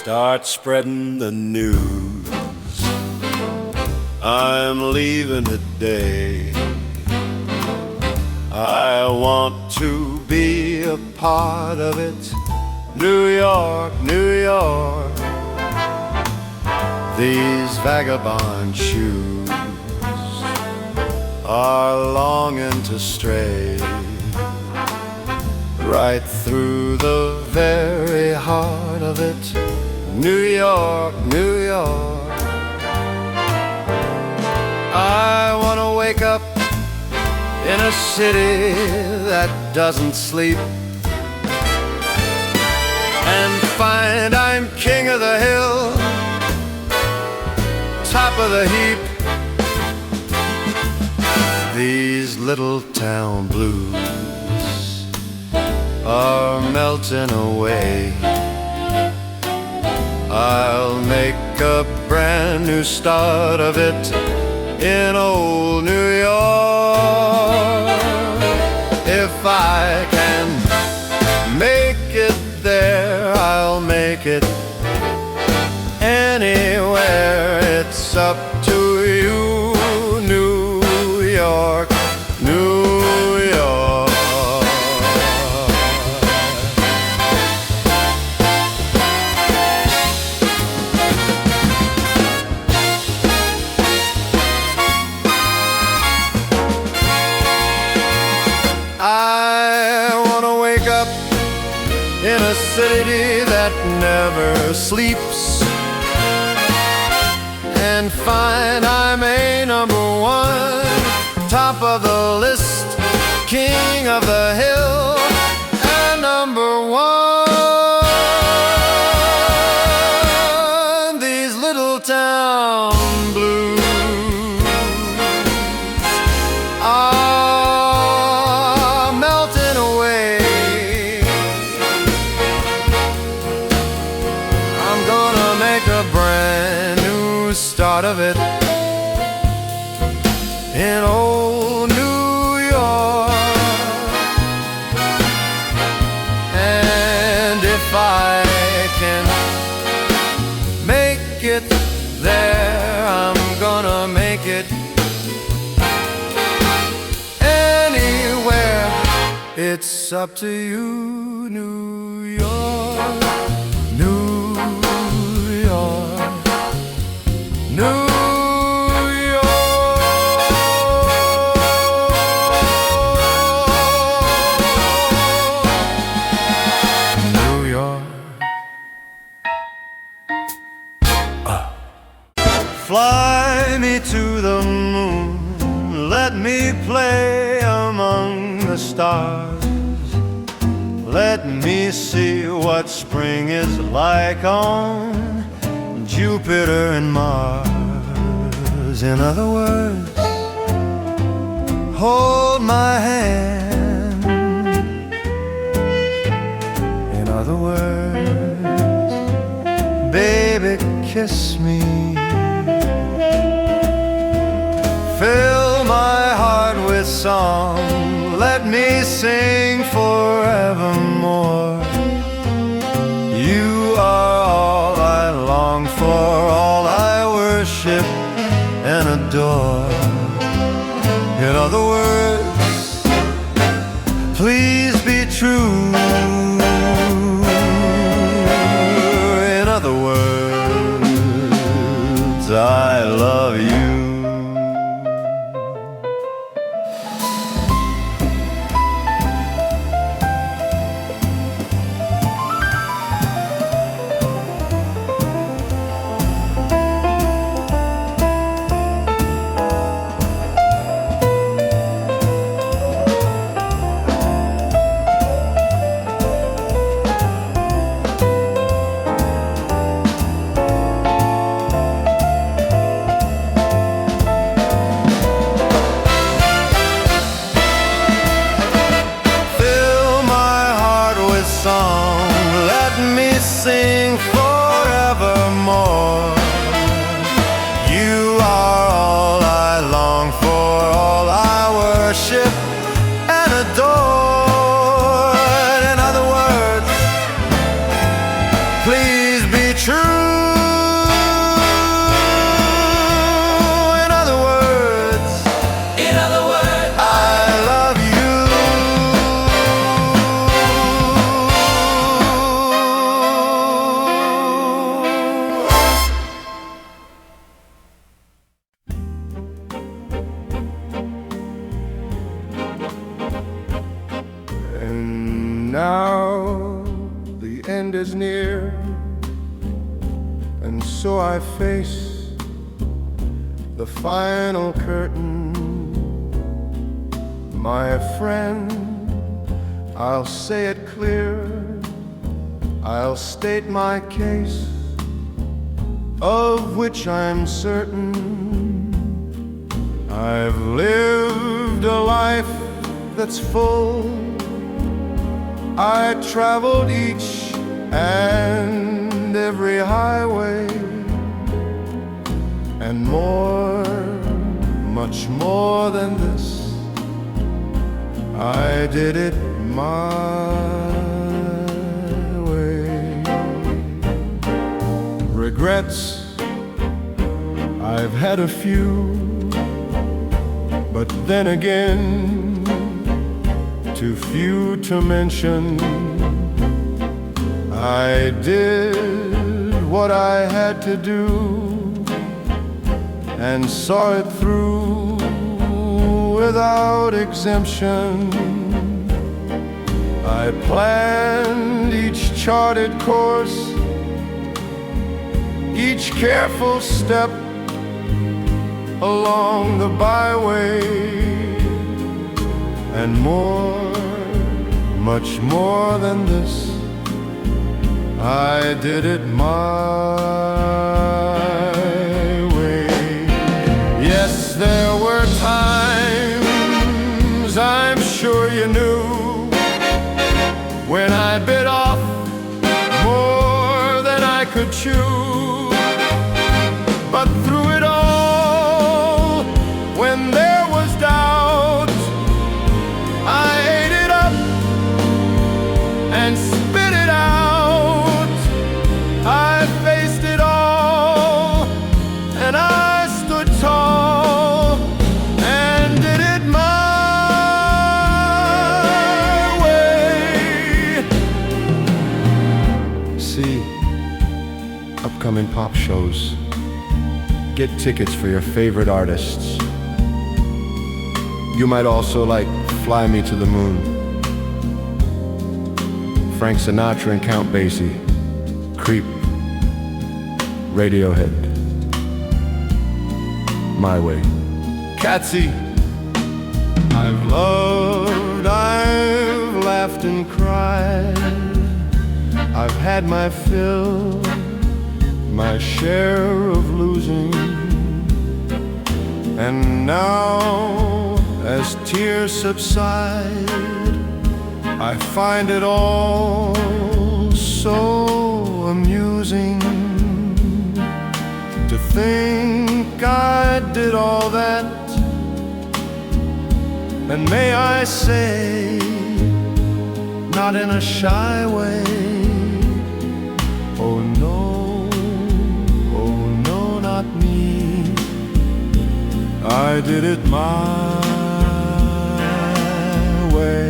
start spreading the news. I'm leaving today. I want to be a part of it. New York, New York. These vagabond shoes are longing to stray right through the very heart of it. New York, New York. I want to wake up in a city that doesn't sleep and find I'm king of the hill, top of the heap. These little town blues are melting away. I'll make a brand new start of it in old New York. If I can make it there, I'll make it anywhere. It's up to you, New York, New York. I want to wake up in a city that never sleeps and find I'm a number one, top of the list, king of the hill, and number one. These little town blues are melting away. I'm gonna make a brand new start of it in old New York. And if I can make it there, I'm gonna make it anywhere. It's up to you, New York, New York, New Fly me to the moon, let me play among the stars. Let me see what spring is like on Jupiter and Mars. In other words, hold my hand. In other words, baby, kiss me. Fill my heart with song, let me sing forevermore. You are all I long for, all I worship and adore. In other words, please be true. In other words, I love you. Let me sing forevermore. You are all I long for, all I worship and adore. In other words, please be true. In other words, I love you. And now the end is near, and so I face the final curtain. My friend, I'll say it clear, I'll state my case, of which I'm certain. I've lived a life that's full. I traveled each and every highway, and more, much more than this, I did it my way. Regrets, I've had a few, but then again, too few to mention. I did what I had to do and saw it through without exemption. I planned each charted course, each careful step along the byway, and more, much more than this, I did it my way. Yes, there were times, I'm sure you knew, when I bit off more than I could chew. But through it all, when there was doubt, I ate it up and spit it out. I faced it all, and I stood tall and did it my way. See upcoming pop shows. Get tickets for your favorite artists. You might also like Fly Me to the Moon, Frank Sinatra and Count Basie, Creep, Radiohead, My Way. Catsy, I've loved, I've laughed and cried, I've had my fill, my share of losing. And now, as tears subside, I find it all so amusing to think I did all that. And may I say, not in a shy way, oh no, not me, I did it my way.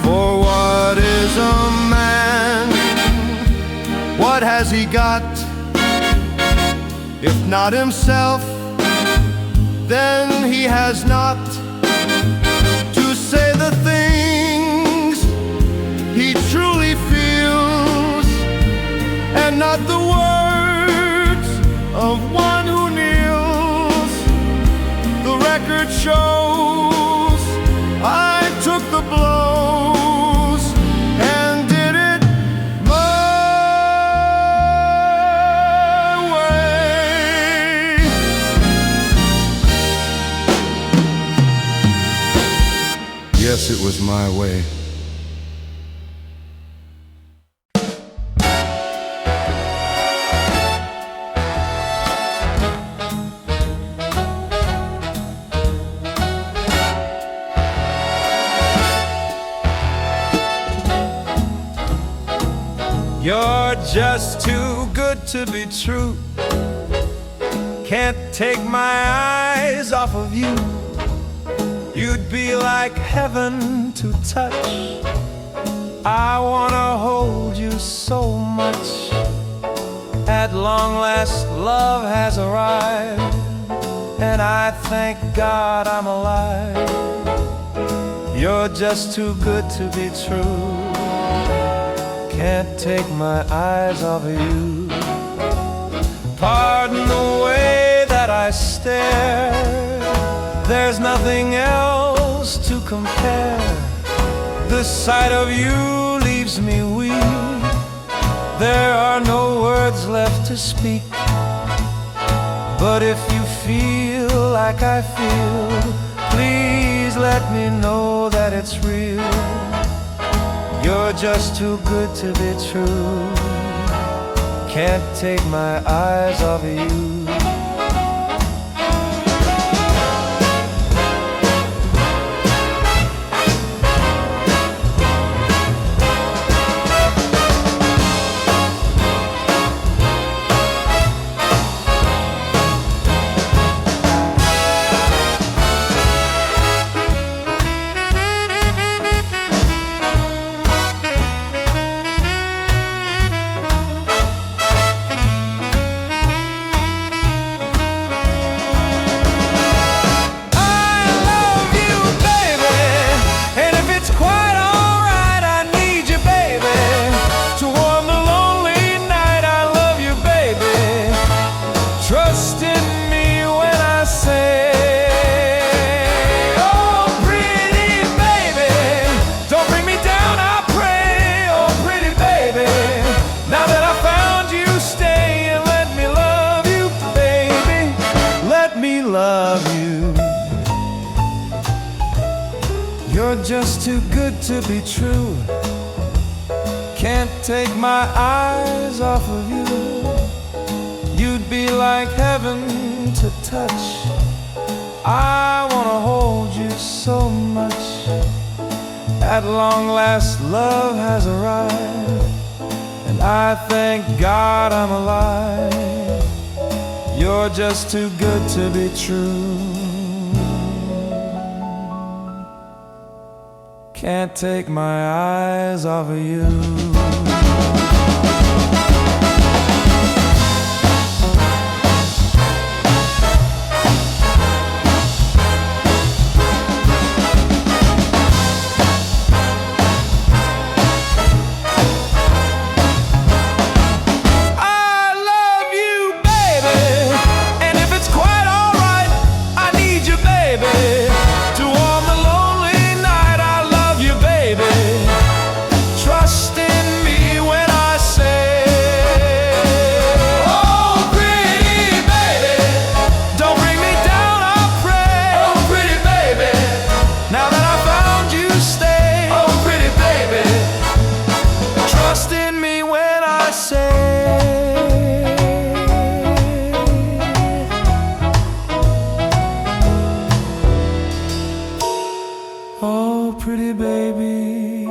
For what is a man? What has he got? If not himself, then he has not to say the things he truly feels, and not the words of one who kneels. The record shows I took the blows and did it my way. Yes, it was my way. You're You're just too good to be true. Can't take my eyes off of you. You'd be like heaven to touch. I wanna hold you so much. At long last, love has arrived, and I thank God I'm alive. You're just too good to be true. Can't take my eyes off of you. Pardon the way that I stare. There's nothing else to compare. The sight of you leaves me weak. There are no words left to speak. But if you feel like I feel, please let me know that it's real. You're just too good to be true. Can't take my eyes off of you. You're just too good to be true. Can't take my eyes off of you. You'd be like heaven to touch. I wanna hold you so much. At long last, love has arrived, and I thank God I'm alive. You're just too good to be true. Can't take my eyes off of you. Oh, pretty baby.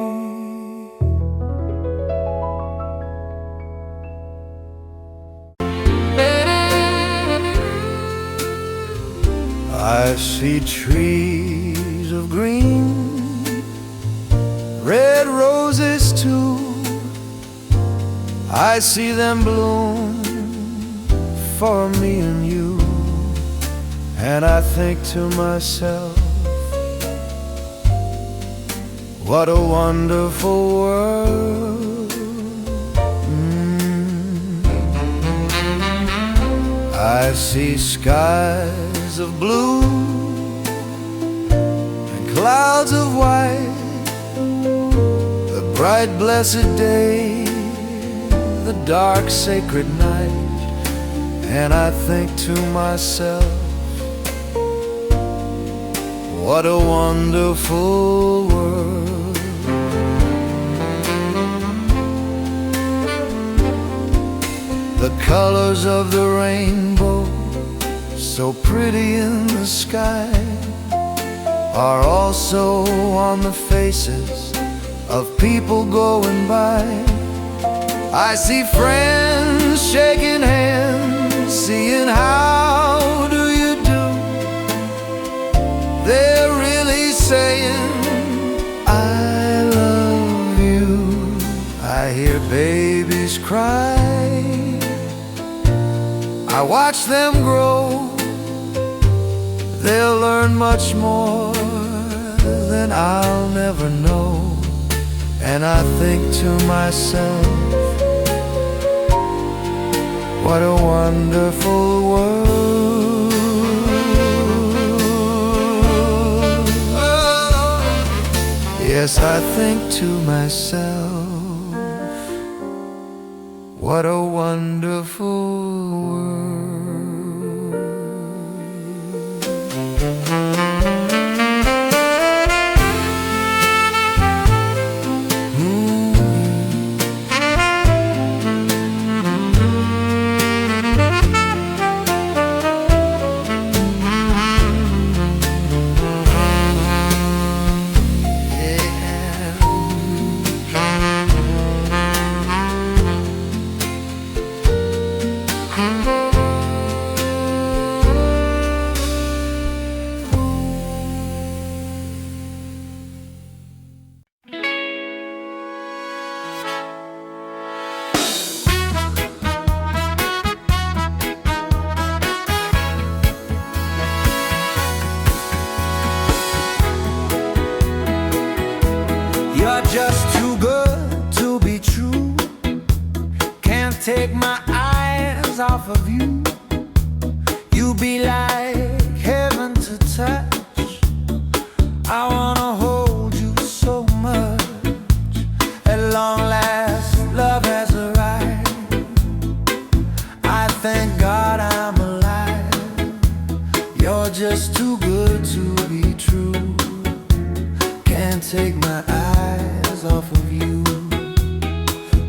I see trees of green, red roses too. I see them bloom for me and you. And I think to myself, what a wonderful world. I see skies of blue and clouds of white, the bright blessed day, the dark sacred night. And I think to myself, what a wonderful world. The colors of the rainbow, so pretty in the sky, are also on the faces of people going by. I see friends shaking hands, seeing how do you do. They're really saying I love you. I hear babies cry, I watch them grow. They'll learn much more than I'll never know. And I think to myself, what a wonderful world. Yes, I think to myself, what a wonderful world. You're just too good to be true. Can't take my eyes off of you. You be like heaven to touch. I wanna hold you so much. At long last, love has arrived. I thank God I'm alive. You're just too good to be true. Can't take my eyes off of you.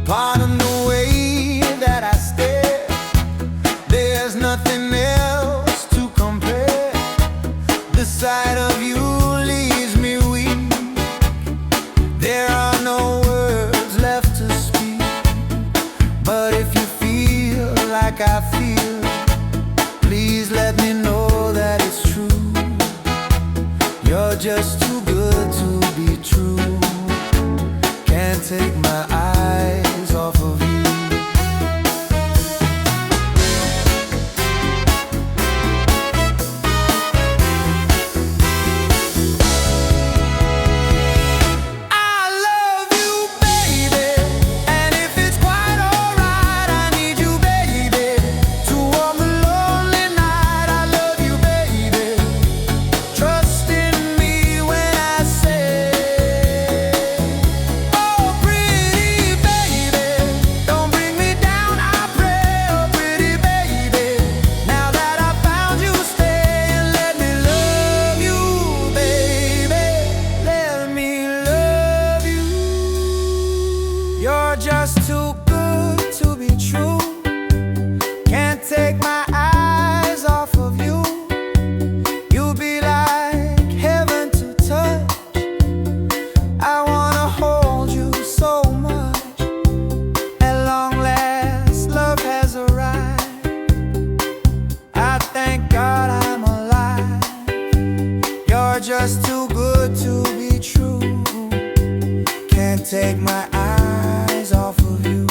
Pardon the way that I stare. There's nothing else to compare. The sight of you leaves me weak. There are no words left to speak. But if you feel like I feel, please let me know that it's true. You're just too good to be true. Can't take my eyes off of you. I love you, baby, and if it's quite alright, I need you, baby, to warm the lonely night. I love you, baby. Trust in me when I say, oh, pretty baby, don't bring me down, I pray. Oh, pretty baby, now that I found you, stay and let me love you, baby. Let me love you. You're just too good to be true. Can't take my eyes off of you. You be like heaven to touch. I wanna hold you so much. At long last, love has arrived. I thank God I'm alive. You're just too good to be true. Can't take my eyes off of you.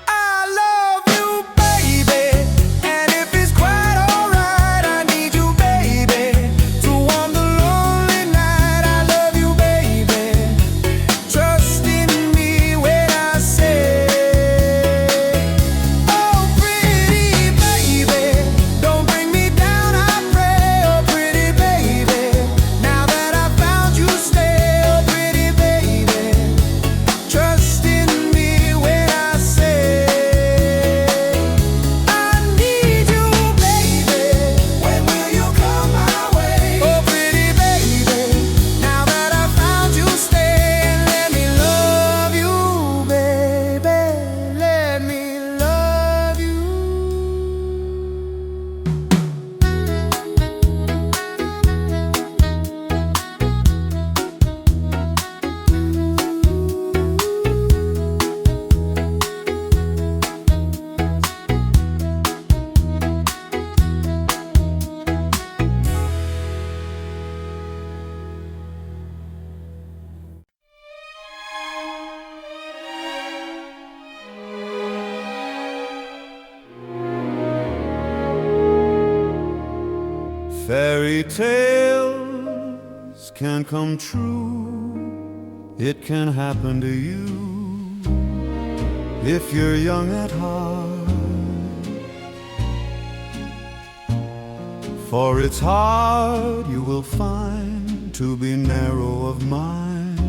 I love you, baby, and if it's quite alright, I Fairy tales can come true. It can happen to you if you're young at heart. For it's hard, you will find, to be narrow of mind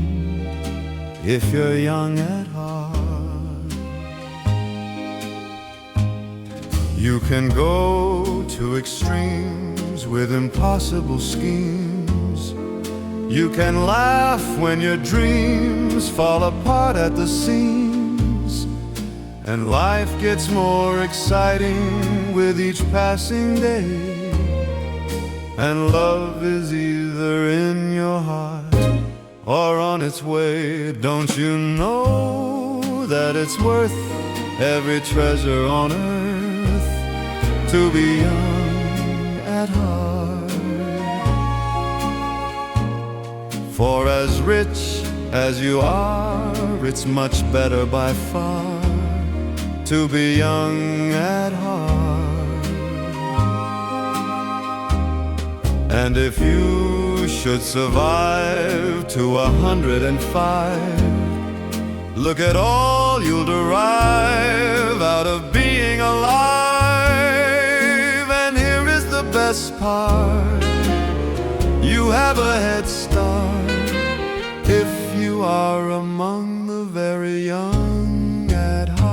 if you're young at heart. You can go to extremes with impossible schemes. You can laugh when your dreams fall apart at the seams. And life gets more exciting with each passing day. And love is either in your heart or on its way. Don't you know that it's worth every treasure on earth to be young at heart? For as rich as you are, it's much better by far to be young at heart. And if you should survive to 105, look at all you'll derive out of being alive. And here is the best part: you have a head start if you are among the very young at heart.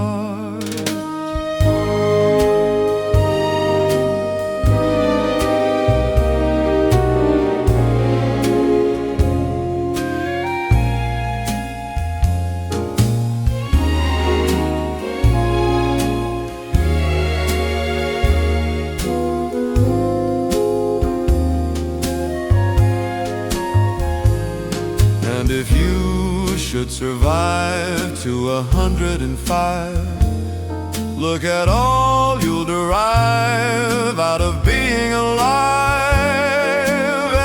And if you should survive to 105, look at all you'll derive out of being alive.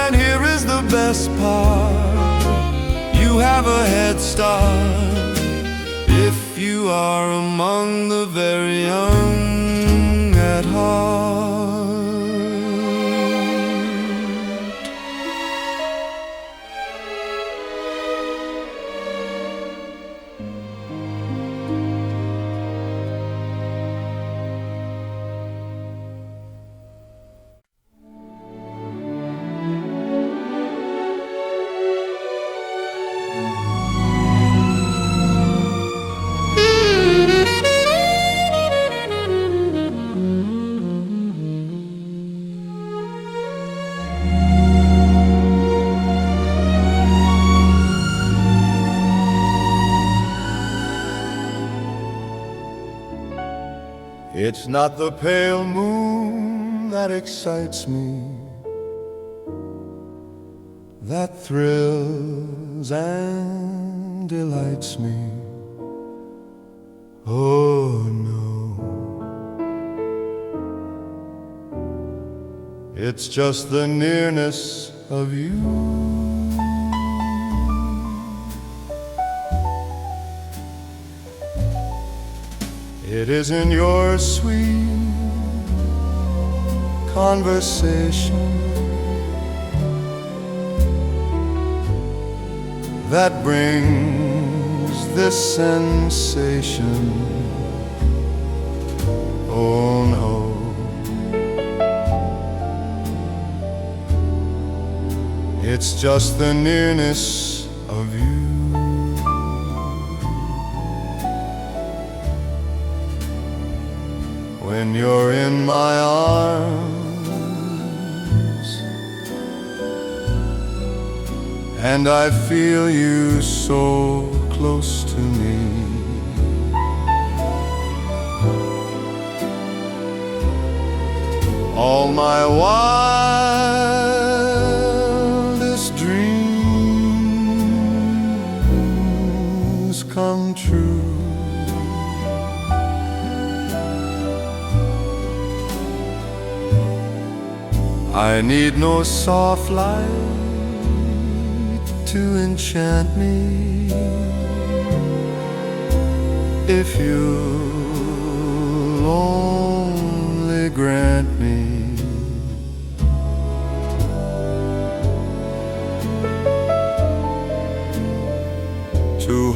And here is the best part: you have a head start if you are among the very young at heart. It's not the pale moon that excites me, that thrills and delights me. Oh no, it's just the nearness of you. It is in your sweet conversation that brings this sensation. Oh no, it's just the nearness of you. When you're in my arms and I feel you so close to me, all my wildest dreams come true. I need no soft light to enchant me if you'll only grant me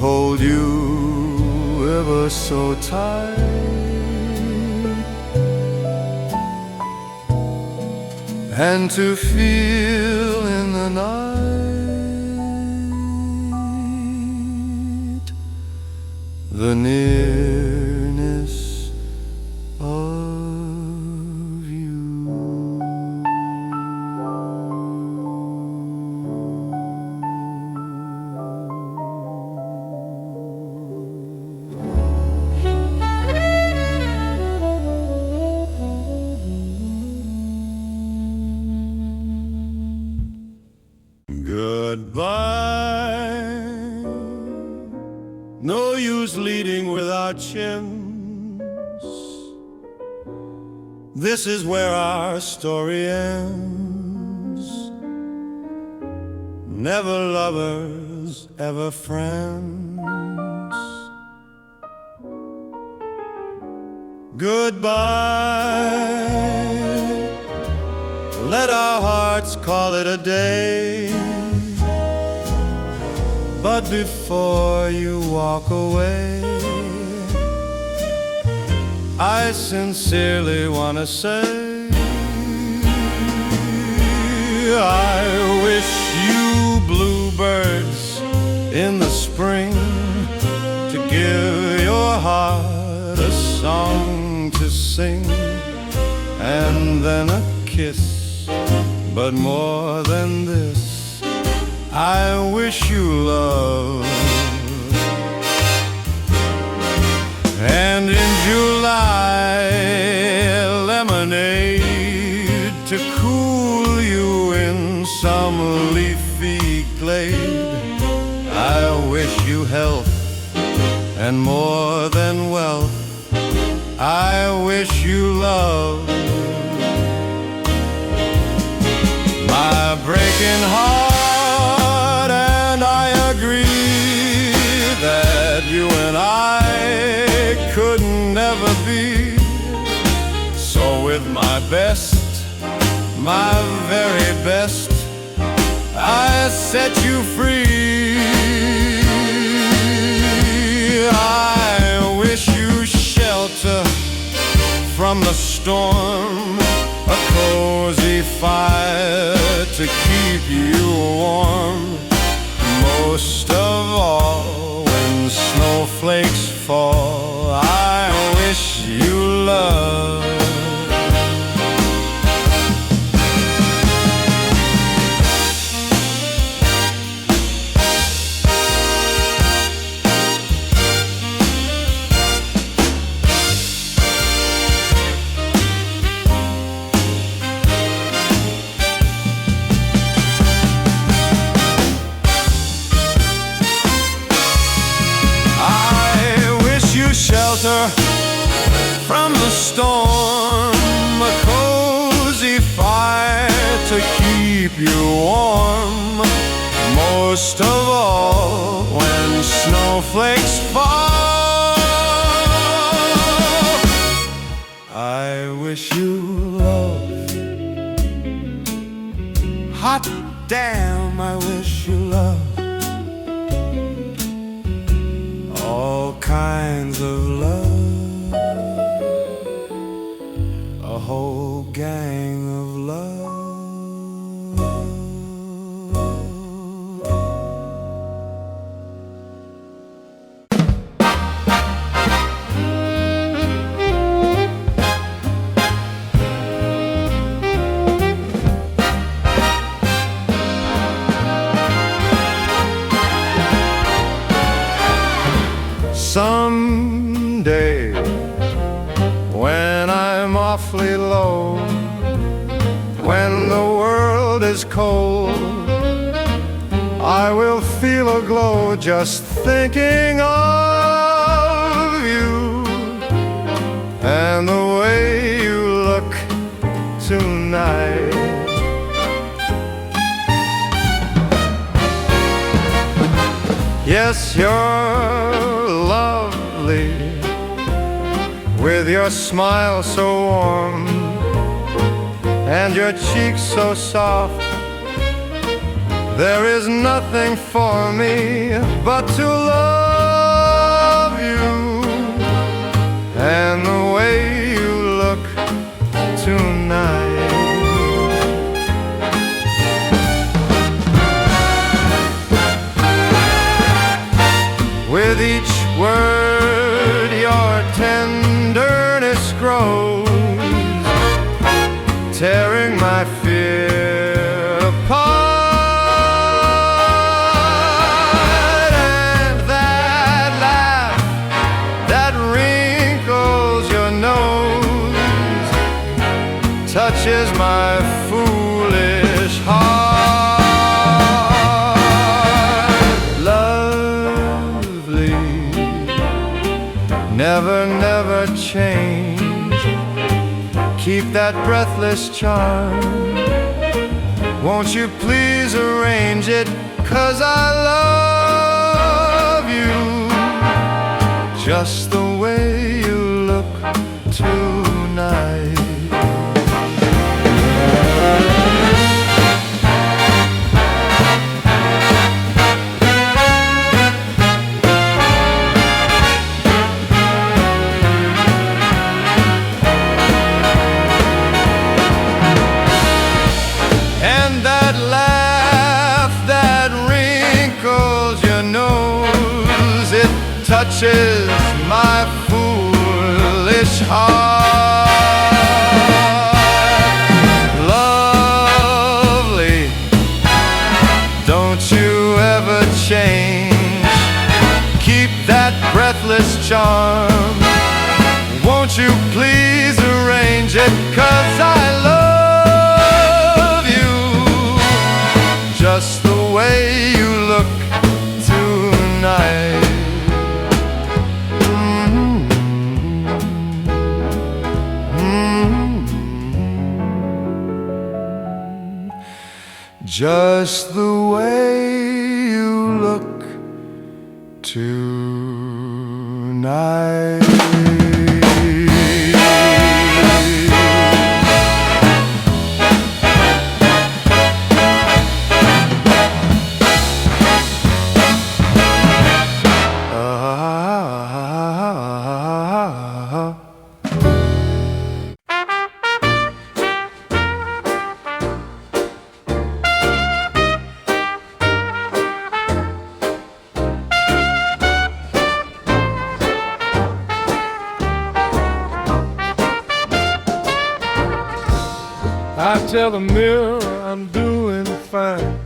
hold you ever so tight, and to feel in the night the nearness of you. Goodbye. No use leading without chins. This is where our story ends. Never lovers, ever friends. Goodbye. Let our hearts call it a day. But before you walk away, I sincerely want to say, I wish you bluebirds in the spring to give your heart a song to sing, and then a kiss. But more than this, I wish you love. And in July, lemonade to cool you in some leafy glade. I wish you health and more than wealth. I wish you love. My breaking heart, and I agree that you and I could never be. So with my best, my very best, I set you free. I wish you shelter from the storm, a cozy fire to keep you warm. Most of all, when snowflakes fall, I wish you love. Shelter from the storm, a cozy fire to keep you warm. Most of all, when snowflakes fall, I wish you love. Hot damn, I wish you love. All kinds of love, a whole gang of love. Someday, when I'm awfully low, when the world is cold, I will feel a glow just thinking of you and the way you look tonight. Yes, you're lovely, with your smile so warm and your cheeks so soft. There is nothing for me but to love word your tenderness grows, tearing my fear apart. And that laugh that wrinkles your nose touches my foolish heart. Lovely, never, never change. Keep that breathless charm. Won't you please arrange it? 'Cause I love you just the way you look tonight. Touches my foolish heart. Lovely, don't you ever change. Keep that breathless charm. Won't you please arrange it? 'Cause I love you just the way you look tonight. Just the way you look tonight. I tell the mirror I'm doing fine.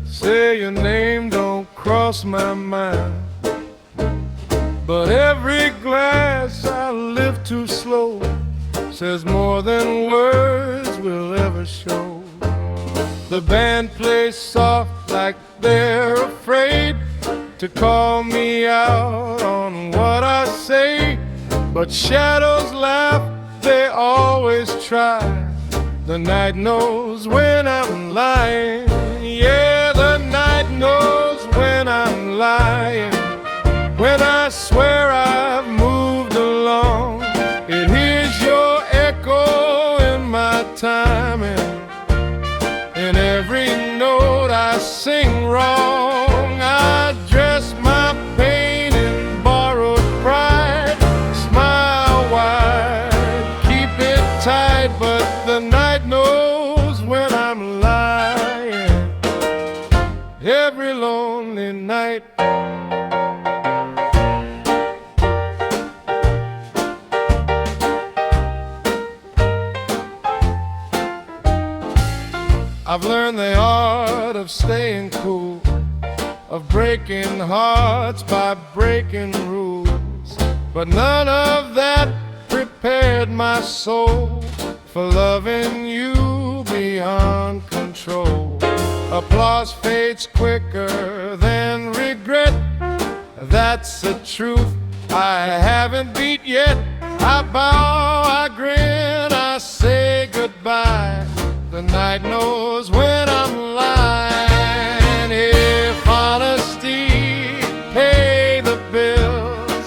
Say your name don't cross my mind. But every glass I lift too slow says more than words will ever show. The band plays soft like they're afraid to call me out on what I say. But shadows laugh, they always try. The night knows when I'm lying. Yeah, the night knows when I'm lying. When I swear I've moved along, it hears your echo in my timing. In every note I sing wrong, I dress my pain in borrowed pride. Smile wide, keep it tight, but the night knows when I'm lying. Every lonely night. I've learned the art of staying cool, of breaking hearts by breaking rules. But none of that prepared my soul for loving you beyond control. Applause fades quicker than regret. That's the truth I haven't beat yet. I bow, I grin, I say goodbye. The night knows when I'm lying. If honesty paid the bills,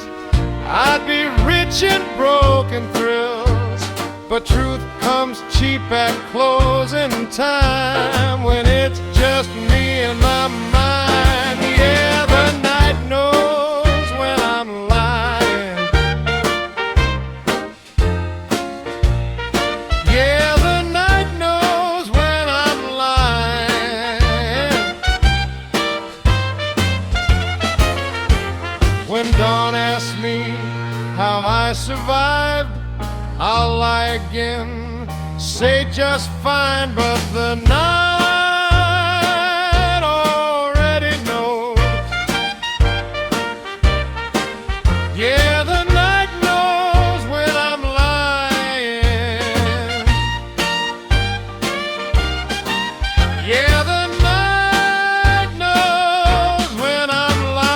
I'd be rich in broken thrills. But truth comes cheap at closing time, when it's just me and my mind. Yeah, the night knows when I'm lying. Yeah, the night knows when I'm lying. When when dawn asks me how I survived, I'll lie again, say just fine, but the night already knows. Yeah, the night knows when I'm lying. Yeah, the night knows when I'm lying.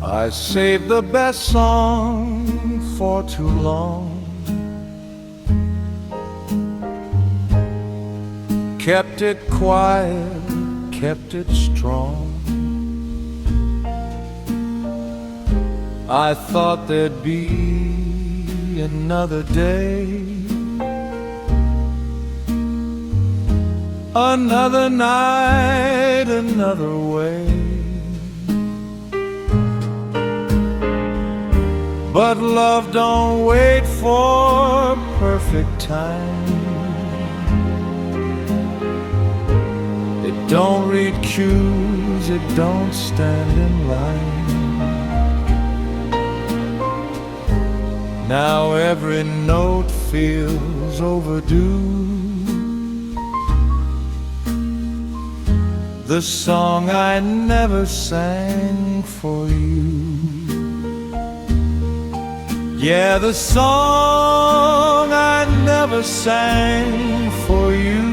I saved the best song for too long, kept it quiet, kept it strong. I thought there'd be another day, another night, another way. But love don't wait for perfect time. It don't read cues, it don't stand in line. Now every note feels overdue. The song I never sang for you. Yeah, the song I never sang for you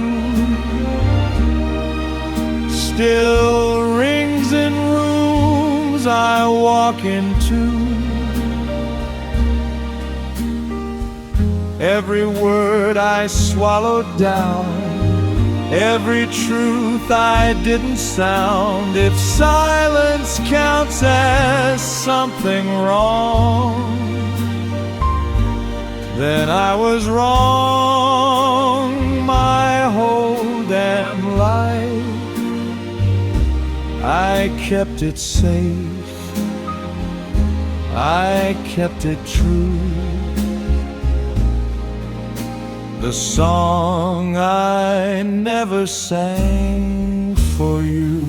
still rings in rooms I walk into. Every word I swallowed down, every truth I didn't sound. If silence counts as something wrong, then I was wrong my whole damn life. I kept it safe, I kept it true. The song I never sang for you.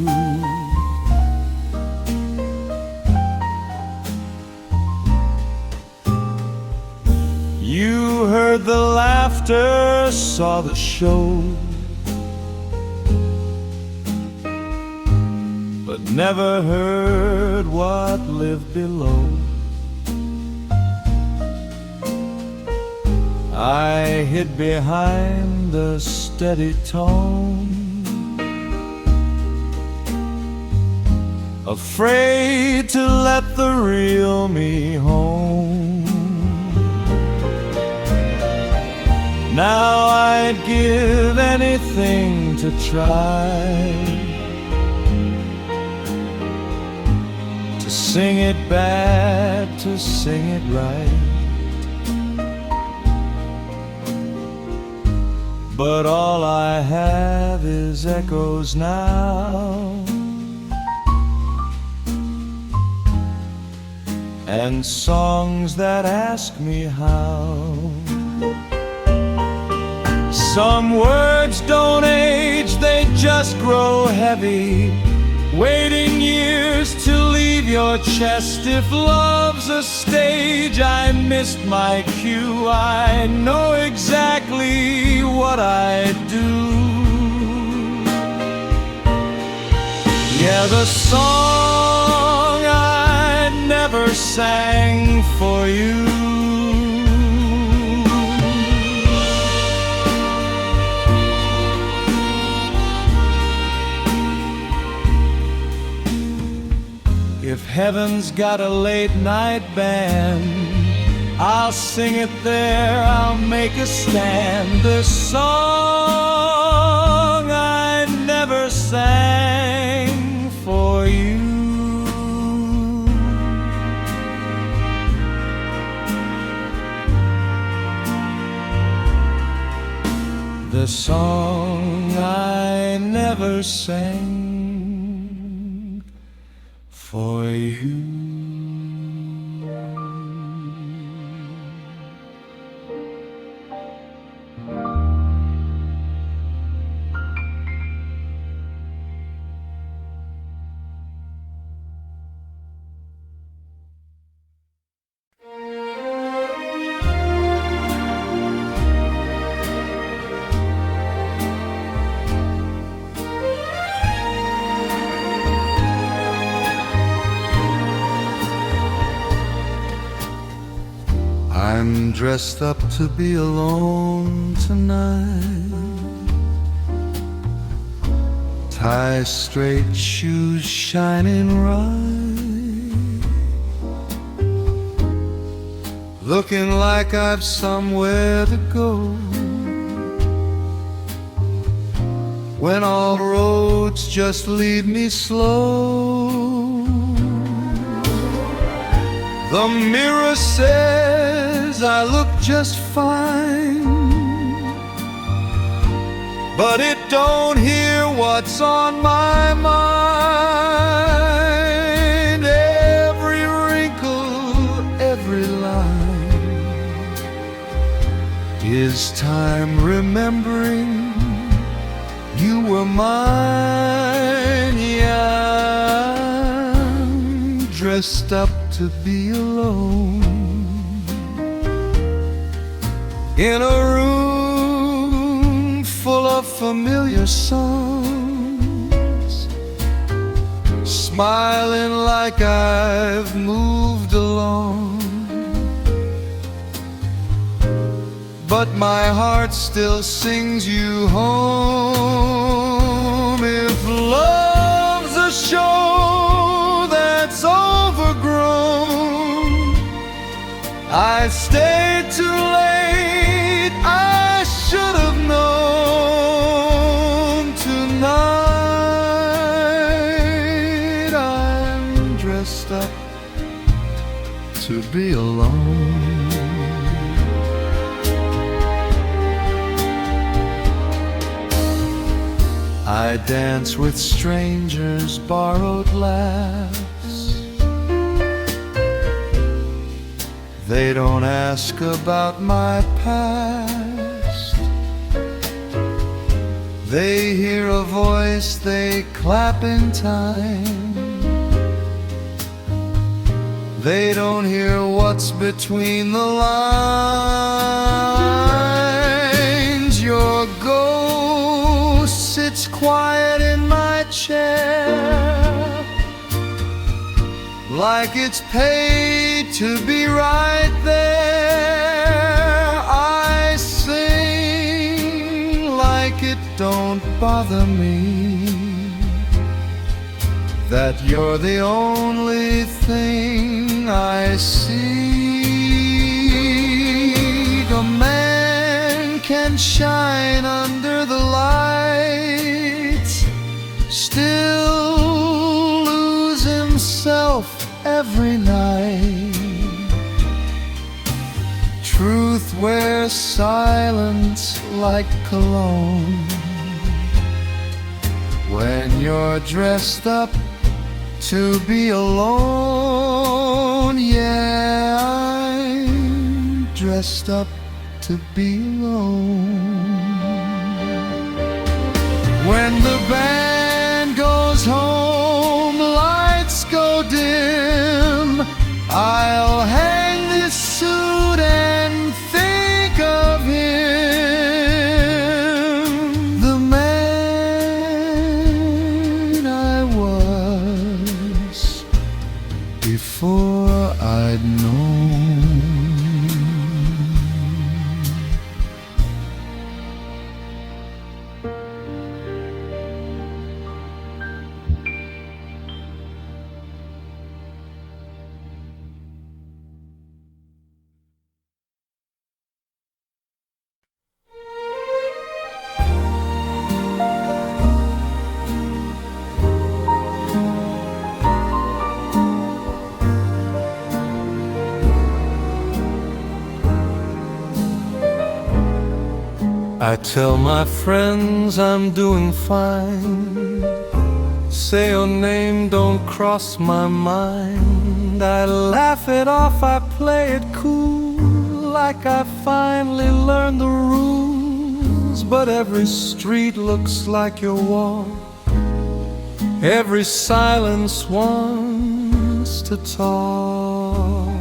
You heard the laughter, saw the show, but never heard what lived below. I hid behind the steady tone, afraid to let the real me home. Now I'd give anything to try to sing it bad, to sing it right. But all I have is echoes now, and songs that ask me how. Some words don't age, they just grow heavy, waiting years to leave your chest. If love's a stage, I missed my cue. I know exactly what I do. Yeah, the song I never sang for you. If heaven's got a late night band, I'll sing it there, I'll make a stand. The song I never sang for you. the song I never sang for you. I'm dressed up to be alone tonight. Tie straight, shoes shining right, looking like I've somewhere to go, when all roads just lead me slow. The mirror says I look just fine, but it don't hear what's on my mind. Every wrinkle, every line is time remembering you were mine. Yeah, I'm dressed up to be alone in a room full of familiar songs, smiling like I've moved along, but my heart still sings you home. If love's a show that's overgrown, I stayed too late, I should have known. Tonight I'm dressed up to be alone. I dance with strangers' borrowed laughs. They don't ask about my past. They hear a voice, they clap in time. They don't hear what's between the lines. Your ghost sits quiet in my chair, like it's paid to be right there. I sing like it don't bother me that you're the only thing I see. A man can shine under the lights, still lose himself every night. Truth wears silence like cologne when you're dressed up to be alone. Yeah, I'm dressed up to be alone. When the band goes home, lights go dim, I'll hang this suit and think of him, the man I was before I'd known. I tell my friends I'm doing fine. Say your name, don't cross my mind. I laugh it off, I play it cool, like I finally learned the rules. But every street looks like your wall, every silence wants to talk.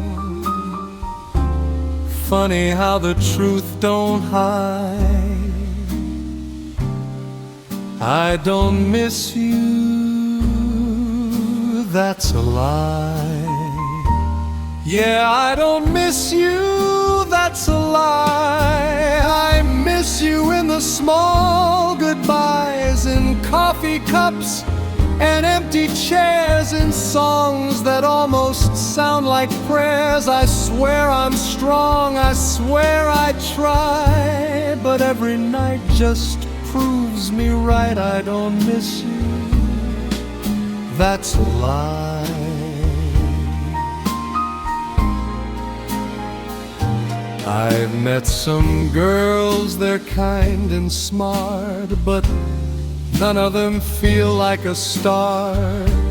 Funny how the truth don't hide. I don't miss you, that's a lie. Yeah, I don't miss you, that's a lie. I miss you in the small goodbyes, in coffee cups and empty chairs, in songs that almost sound like prayers. I swear I'm strong, I swear I try, but every night just proves me right. I don't miss you, that's a lie. I've met some girls, they're kind and smart, but none of them feel like a star.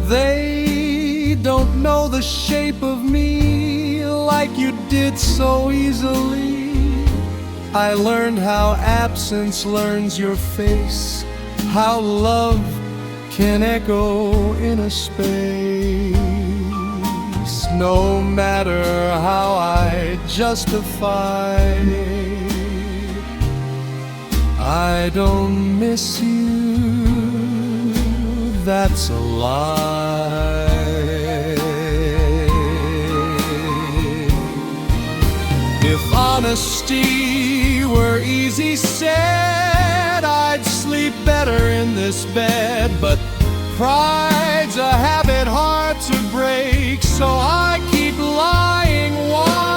They don't know the shape of me like you did so easily. I learned how absence learns your face, how love can echo in a space. No matter how I justify it, I don't miss you, that's a lie. If honesty were easy said, I'd sleep better in this bed. But pride's a habit hard to break, so I keep lying wide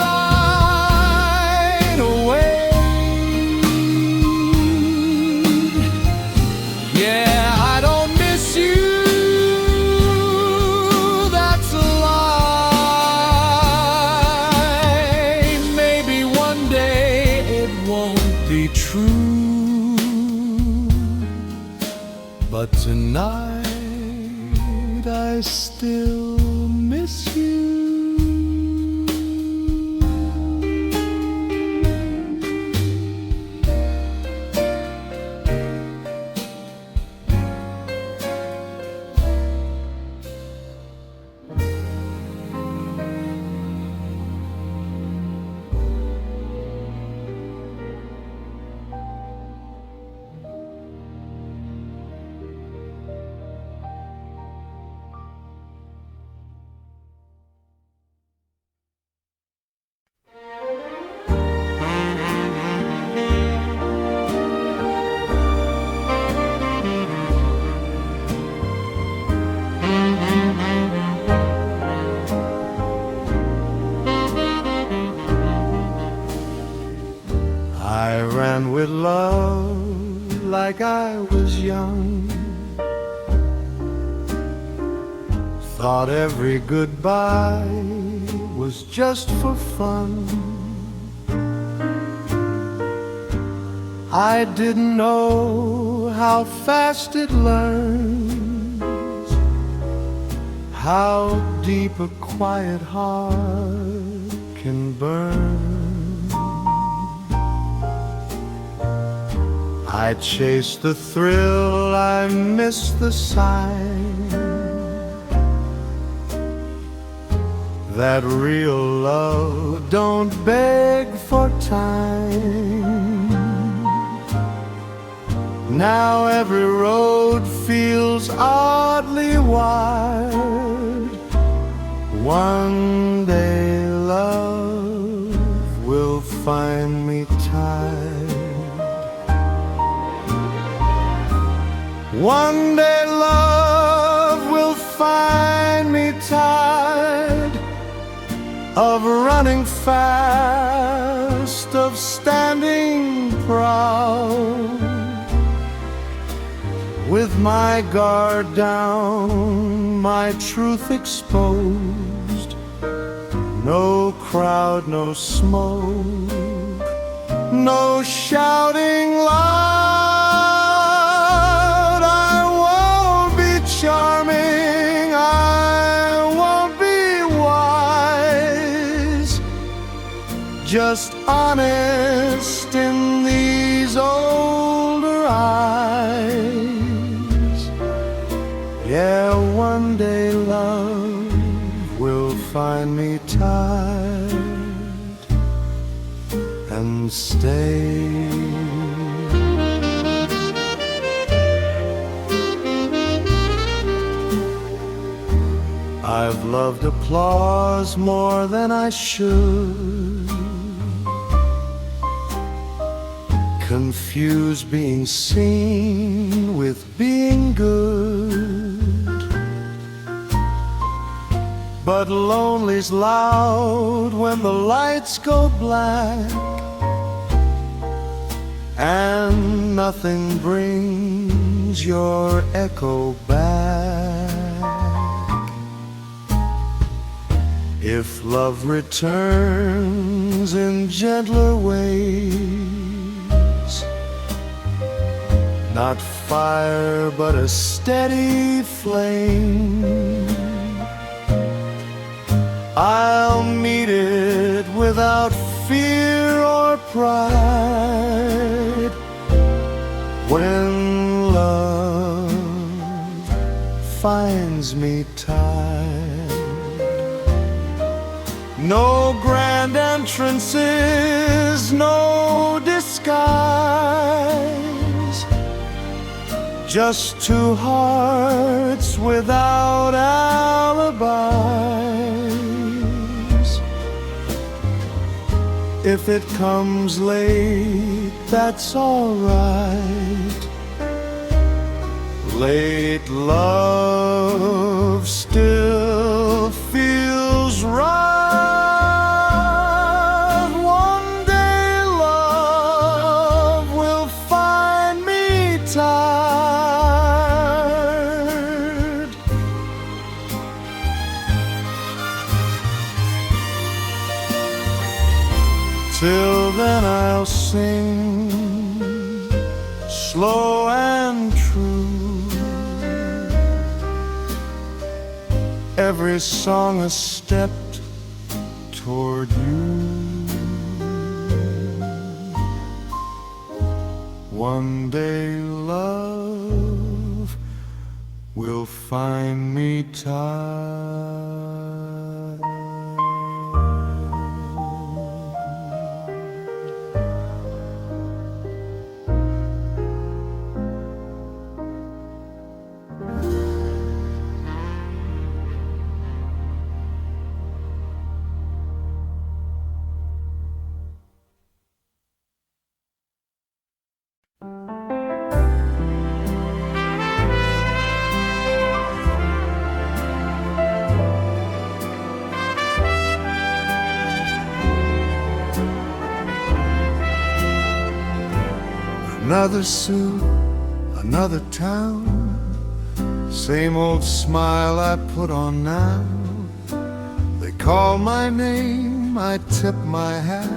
awake. Yeah, I don't miss you, that's a lie. Maybe one day it won't be true, but tonight I still miss you. I ran with love like I was young, thought every goodbye was just for fun. I didn't know how fast it learns, how deep a quiet heart can burn. I chased the thrill, I missed the sign that real love don't beg for time. Now every road feels oddly wide. One day love will find me tied. One day love will find me tired of running fast, of standing proud, with my guard down, my truth exposed. No crowd, no smoke, no shouting loud. I won't be charming, I won't be wise, just honest in these older eyes. Yeah, one day love will find me tired and stay. I've loved applause more than I should, confused being seen with being good. But lonely's loud when the lights go black, and nothing brings your echo back. If love returns in gentler ways, not fire but a steady flame, I'll meet it without fear or pride. When love finds me tired, no grand entrances, no disguise, just two hearts without alibis. If it comes late, that's all right. Late love still feels right. One day love will find me tired. Till then I'll sing slow and true, every song a step toward you. One day love will find me tired. Another suit, another town, same old smile I put on now. They call my name, I tip my hat.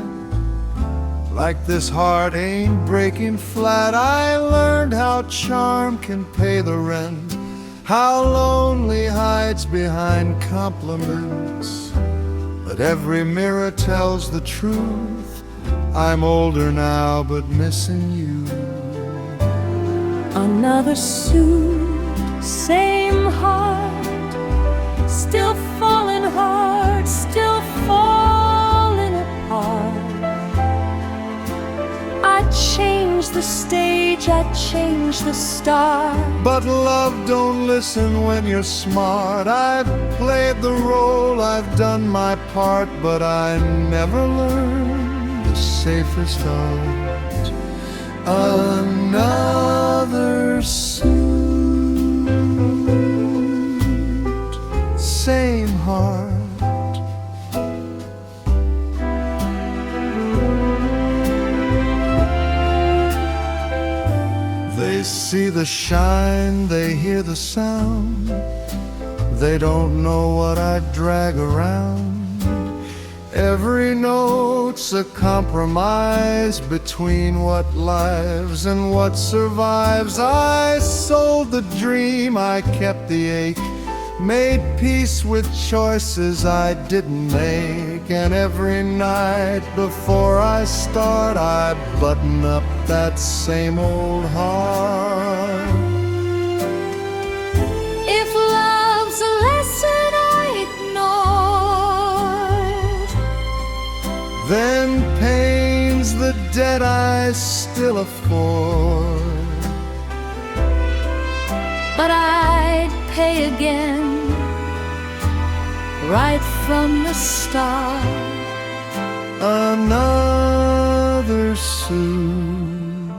Like this heart ain't breaking flat. I learned how charm can pay the rent, how lonely hides behind compliments. But every mirror tells the truth. I'm older now, but missing you. Another suit, same heart, still falling hard, still falling apart. I changed the stage, I changed the star. But love don't listen when you're smart. I've played the role, I've done my part, but I never learned the safest art. Another suit, same heart. They see the shine, they hear the sound. They don't know what I drag around. Every note's a compromise between what lives and what survives. I sold the dream, I kept the ache, made peace with choices I didn't make. And every night before I start, I button up that same old heart. If love's a lesson I ignored, then pain's the debt I still afford. but I'd pay again right from the start. Another suit,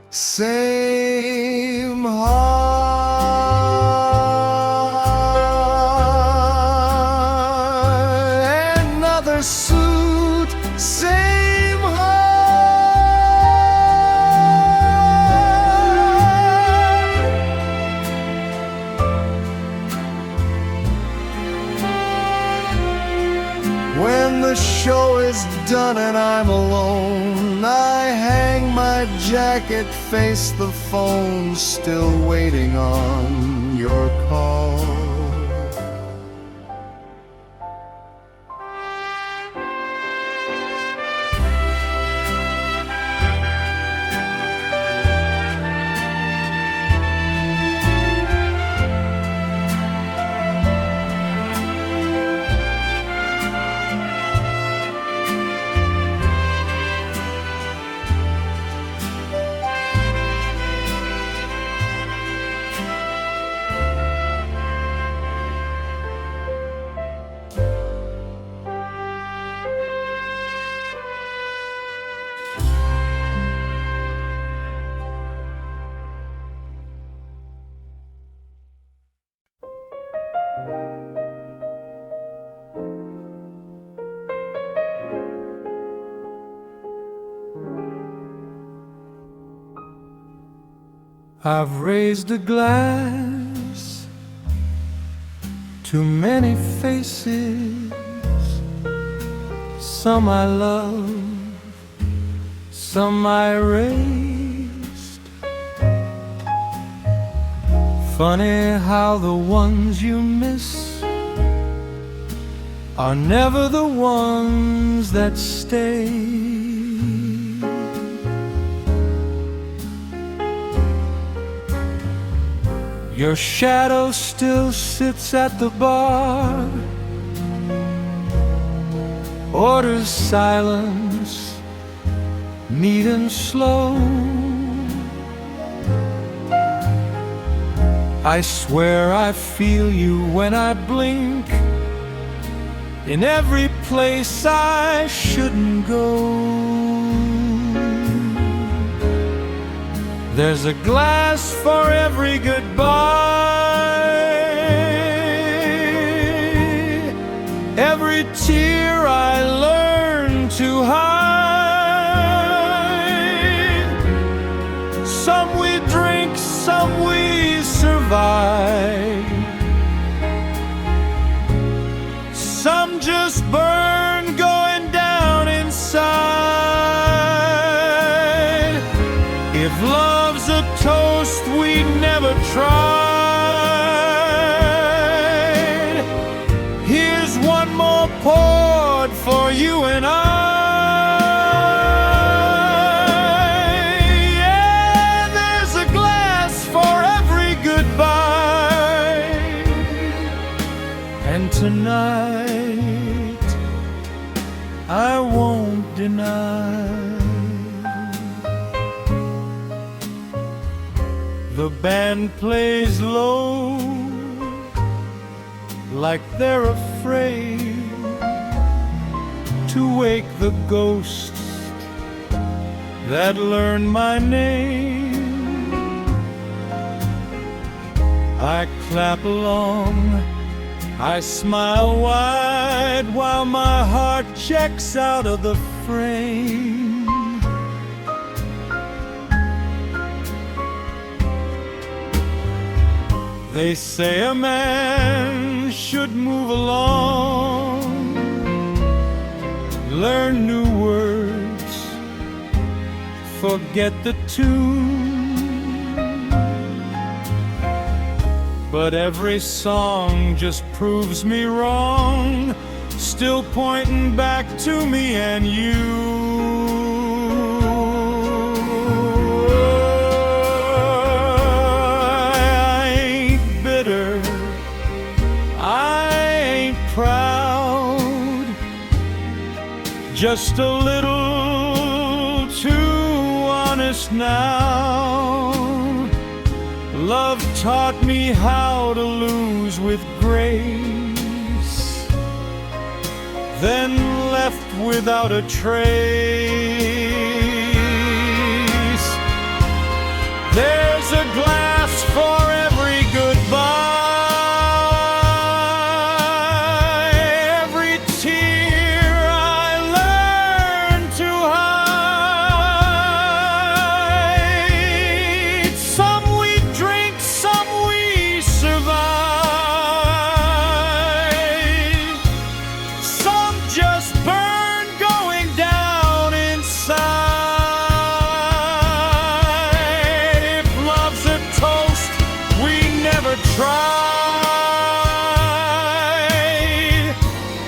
same heart. Another suit, same heart. When the show is done and I'm alone, I hang my jacket, face the phone, still waiting on your call. I've raised a glass to many faces, some I love, some I erased. Funny how the ones you miss are never the ones that stay. Your shadow still sits at the bar, orders silence, neat and slow. I swear I feel you when I blink, in every place I shouldn't go. There's a glass for every goodbye, every tear I learn to hide. Some we drink, some we survive, some just burn going down inside. If love's a toast we never tried, here's one more poured for you and I. Yeah, there's a glass for every goodbye, and tonight I won't deny. The band plays low, like they're afraid to wake the ghosts that learned my name. I clap along, I smile wide, while my heart checks out of the frame. They say a man should move along learn new words, forget the tune. But every song just proves me wrong, still pointing back to me and you. Just a little too honest now. Love taught me how to lose with grace, then left without a trace. There's a glass for every goodbye.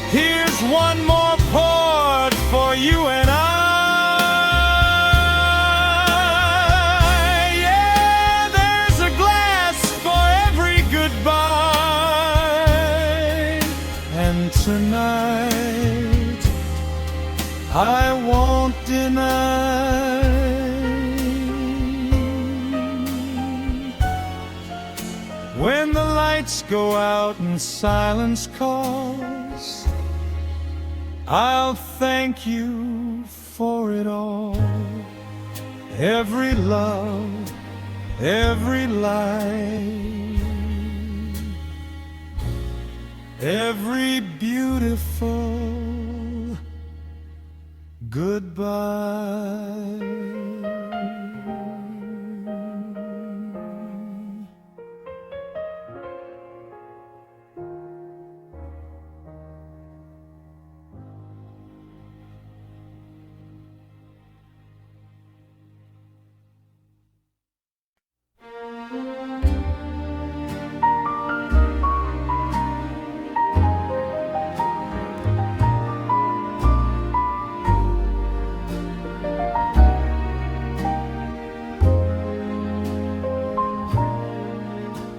Here's one more poured for you and I. Yeah, there's a glass for every goodbye. And tonight I won't deny. When the lights go out and silence calls, I'll thank you for it all. Every love, every lie, every beautiful goodbye.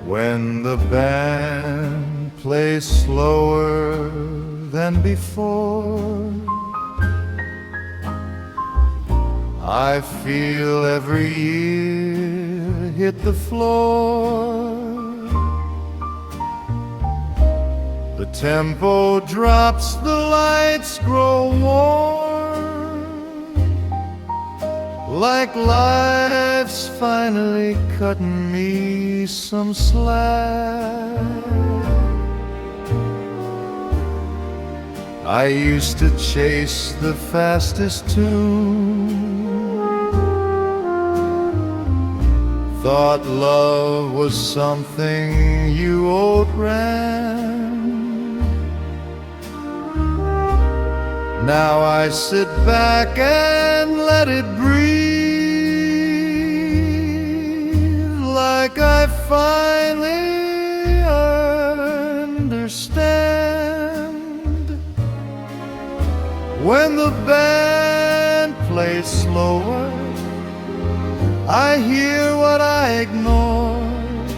When the band plays slower than before, I feel every year hit the floor. The tempo drops, the lights grow warm, like life's finally cutting me some slack. I used to chase the fastest tune, thought love was something you outran. Now I sit back and let it breathe, like I finally understand. When the band plays slower, I hear what I ignored,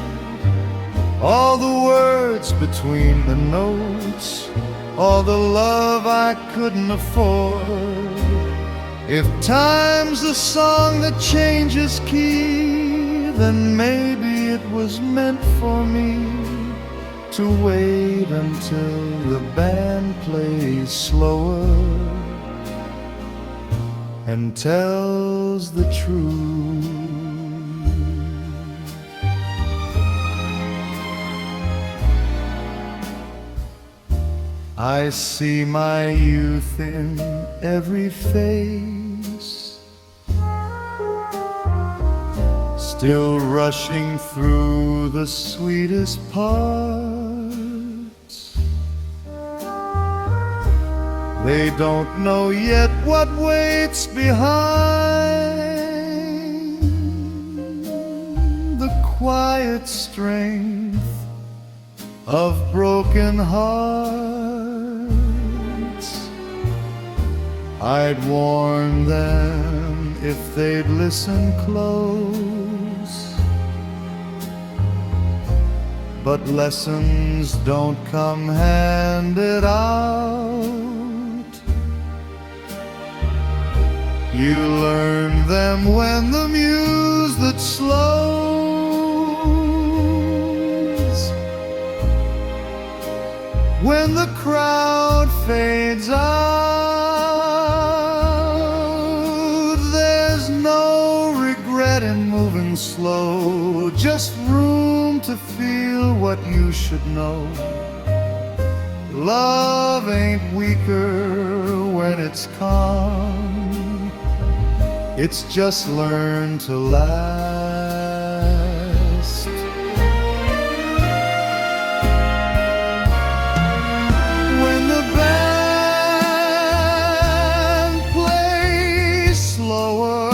all the words between the notes, all the love I couldn't afford. If time's the song that changes key, then maybe it was meant for me to wait until the band plays slower and tells the truth. I see my youth in every face, still rushing through the sweetest parts. They don't know yet what waits behind the quiet strength of broken hearts. I'd warn them if they'd listen close, but lessons don't come handed out. You learn them when the muse that slows, when the crowd fades out. There's no regret in moving slow, just room to feel what you should know. Love ain't weaker when it's calm, it's just learned to last. When the band plays slower,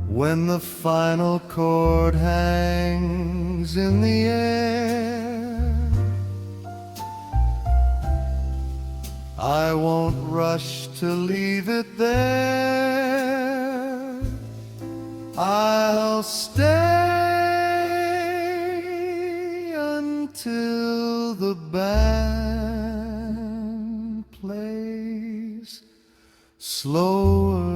when the final chord hangs in the air, I won't rush to leave it there. I'll stay until the band plays slower.